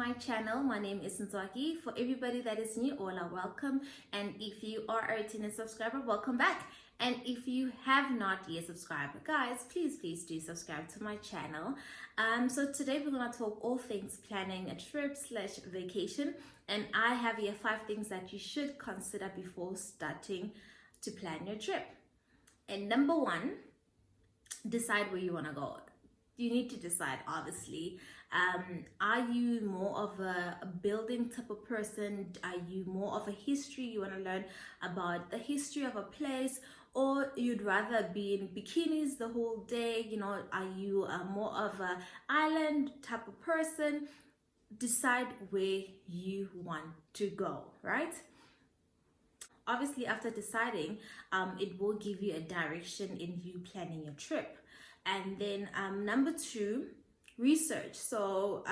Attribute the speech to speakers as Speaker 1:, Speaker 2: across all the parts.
Speaker 1: my channel. My name is Nzwaki. For everybody that is new, all are welcome. And if you are a returning subscriber, welcome back. And if you have not yet subscribed, guys, please do subscribe to my channel. So today we're gonna talk all things planning a trip / vacation. And I have here 5 things that you should consider before starting to plan your trip. And number 1, decide where you wanna go. You need to decide, obviously. Are you more of a building type of person? Are you more of a history? You want to learn about the history of a place, or you'd rather be in bikinis the whole day? You know, are you more of a island type of person? Decide where you want to go, right? Obviously, after deciding, it will give you a direction in you planning your trip. And then number 2, research. So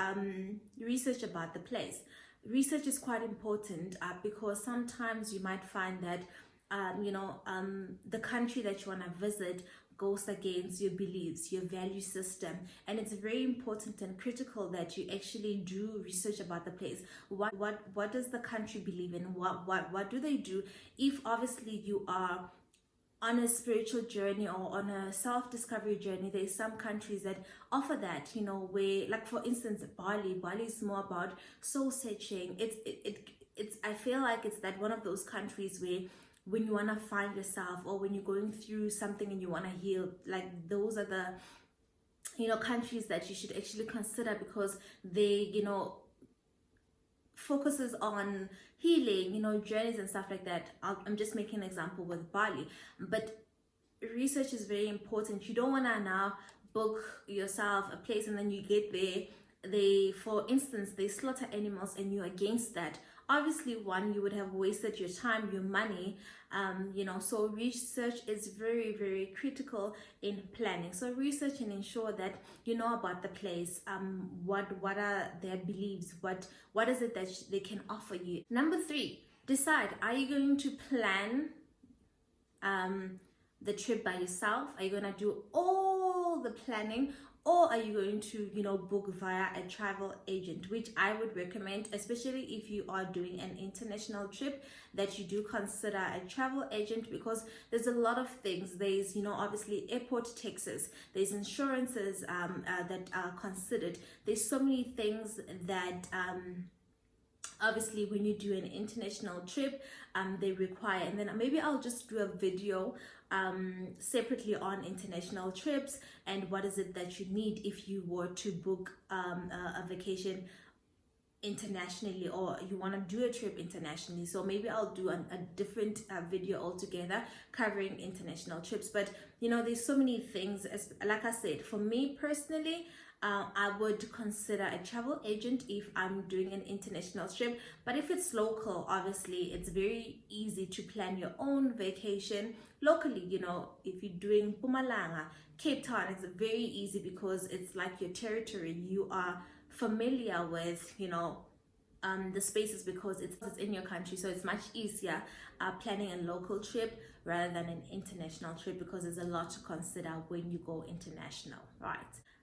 Speaker 1: research about the place. Research is quite important because sometimes you might find that the country that you want to visit goes against your beliefs, your value system, and it's very important and critical that you actually do research about the place. What does the country believe in? What do they do? If obviously you are on a spiritual journey or on a self-discovery journey, there's some countries that offer that, where, like for instance, Bali is more about soul searching. It's I feel like it's that one of those countries where when you want to find yourself, or when you're going through something and you want to heal, like those are the countries that you should actually consider, because they focuses on healing, journeys and stuff like that. I'm just making an example with Bali, but research is very important. You don't want to now book yourself a place and then you get there, for instance, they slaughter animals and you're against that. Obviously, one, you would have wasted your time, your money, so research is very, very critical in planning. So research and ensure that you know about the place, what are their beliefs, what is it that they can offer you. Number 3, decide, are you going to plan the trip by yourself? Are you going to do all the planning, or are you going to book via a travel agent? Which I would recommend, especially if you are doing an international trip, that you do consider a travel agent, because there's a lot of things. There's obviously airport taxes, there's insurances that are considered. There's so many things that obviously when you do an international trip they require. And then maybe I'll just do a video separately on international trips and what is it that you need if you were to book a vacation internationally, or you want to do a trip internationally. So maybe I'll do a different video altogether covering international trips. But there's so many things. Like I said, for me personally, I would consider a travel agent if I'm doing an international trip. But if it's local, obviously it's very easy to plan your own vacation locally. If you're doing Mpumalanga, Cape Town, it's very easy because it's like your territory. You are familiar with the spaces because it's in your country, so it's much easier planning a local trip rather than an international trip, because there's a lot to consider when you go international, right?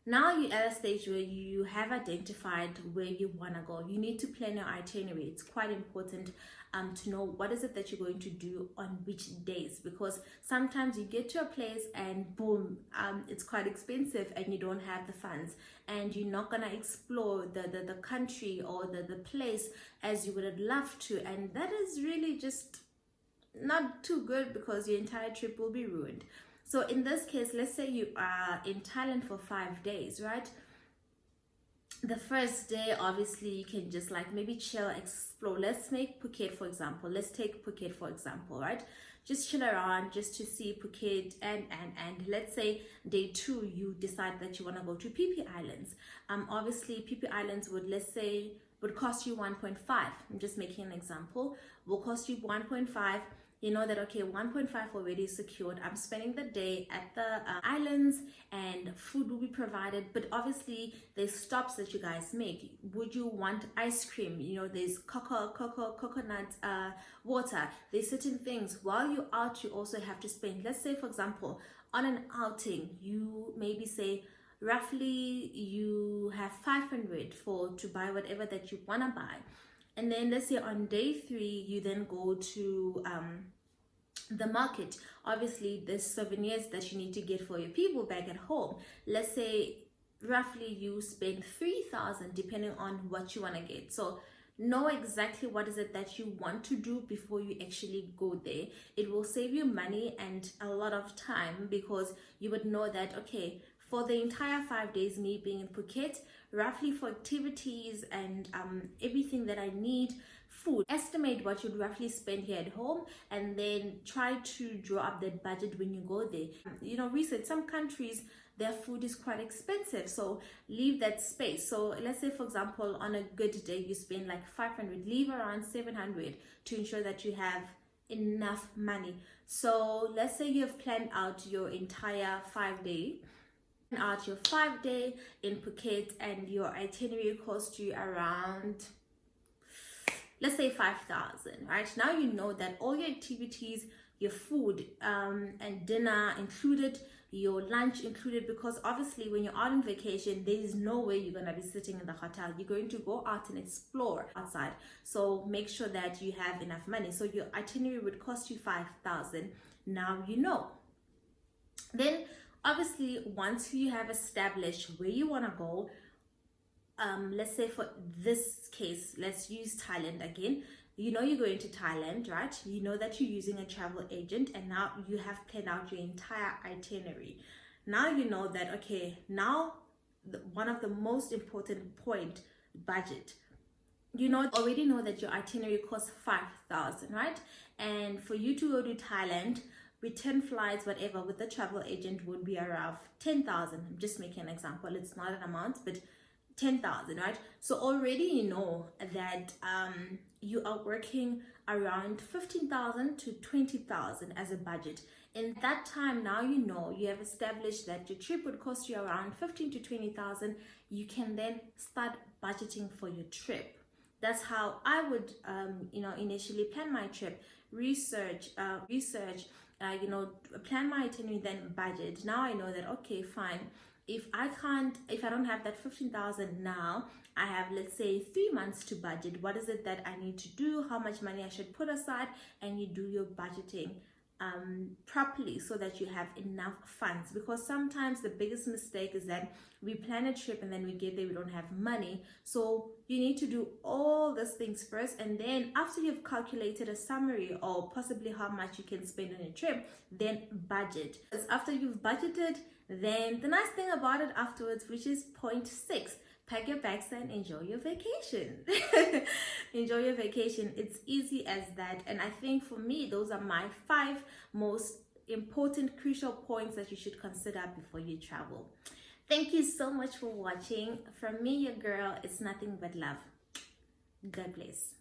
Speaker 1: Now you're at a stage where you have identified where you want to go. You need to plan your itinerary. It's quite important to know what is it that you're going to do on which days, because sometimes you get to a place and boom, it's quite expensive and you don't have the funds, and you're not going to explore the country or the place as you would have loved to, and that is really just not too good, because your entire trip will be ruined. So in this case, let's say you are in Thailand for 5 days, right? The first day, obviously, you can just like maybe chill, explore. Let's make Phuket, for example. Let's take Phuket, for example, right? Just chill around, just to see Phuket, and let's say day 2, you decide that you want to go to Phi Phi Islands. Obviously, Phi Phi Islands would cost you 1.5. I'm just making an example. Will cost you 1.5. You know that, okay, 1.5 already secured. I'm spending the day at the islands and food will be provided. But obviously, there's stops that you guys make. Would you want ice cream? There's coconut water. There's certain things. While you're out, you also have to spend. Let's say, for example, on an outing, you maybe say, roughly you have 500 to buy whatever that you want to buy. And then let's say on day 3 you then go to the market. Obviously there's souvenirs that you need to get for your people back at home. Let's say roughly you spend 3,000 depending on what you want to get. So know exactly what is it that you want to do before you actually go there. It will save you money and a lot of time, because you would know that, okay, for the entire 5 days, me being in Phuket, roughly for activities and everything that I need, food, estimate what you'd roughly spend here at home, and then try to draw up that budget when you go there. You know, research some countries, their food is quite expensive, so leave that space. So let's say, for example, on a good day you spend like 500, leave around 700 to ensure that you have enough money. So let's say you have planned out your entire 5 day, out your 5 day in Phuket, and your itinerary cost you around, let's say 5,000, right? Now you know that all your activities, your food and dinner included, your lunch included, because obviously when you're out on vacation, there is no way you're going to be sitting in the hotel. You're going to go out and explore outside. So make sure that you have enough money. So your itinerary would cost you 5,000. Now you know. Then obviously once you have established where you want to go, let's say for this case, let's use Thailand again. You know you're going to Thailand, right? You know that you're using a travel agent, and now you have planned out your entire itinerary. Now you know that, okay, now one of the most important point, budget. You already know that your itinerary costs 5,000, right? And for you to go to Thailand, return flights, whatever, with the travel agent would be around 10,000. I'm just making an example. It's not an amount, but 10,000, right? So already you know that you are working around 15,000 to 20,000 as a budget. In that time, now you know you have established that your trip would cost you around 15 to 20,000. You can then start budgeting for your trip. That's how I would initially plan my trip. Research, plan my itinerary, then budget. Now I know that, okay, fine, if I don't have that 15,000 now, I have, let's say, 3 months to budget. What is it that I need to do? How much money I should put aside? And you do your budgeting properly so that you have enough funds. Because sometimes the biggest mistake is that we plan a trip and then we get there, we don't have money. So you need to do all these things first, and then after you've calculated a summary or possibly how much you can spend on a trip, then budget. Because after you've budgeted, then the nice thing about it afterwards, which is point 6, pack your bags and enjoy your vacation. Enjoy your vacation. It's easy as that. And I think for me, those are my 5 most important, crucial points that you should consider before you travel. Thank you so much for watching. From me, your girl, it's nothing but love. God bless.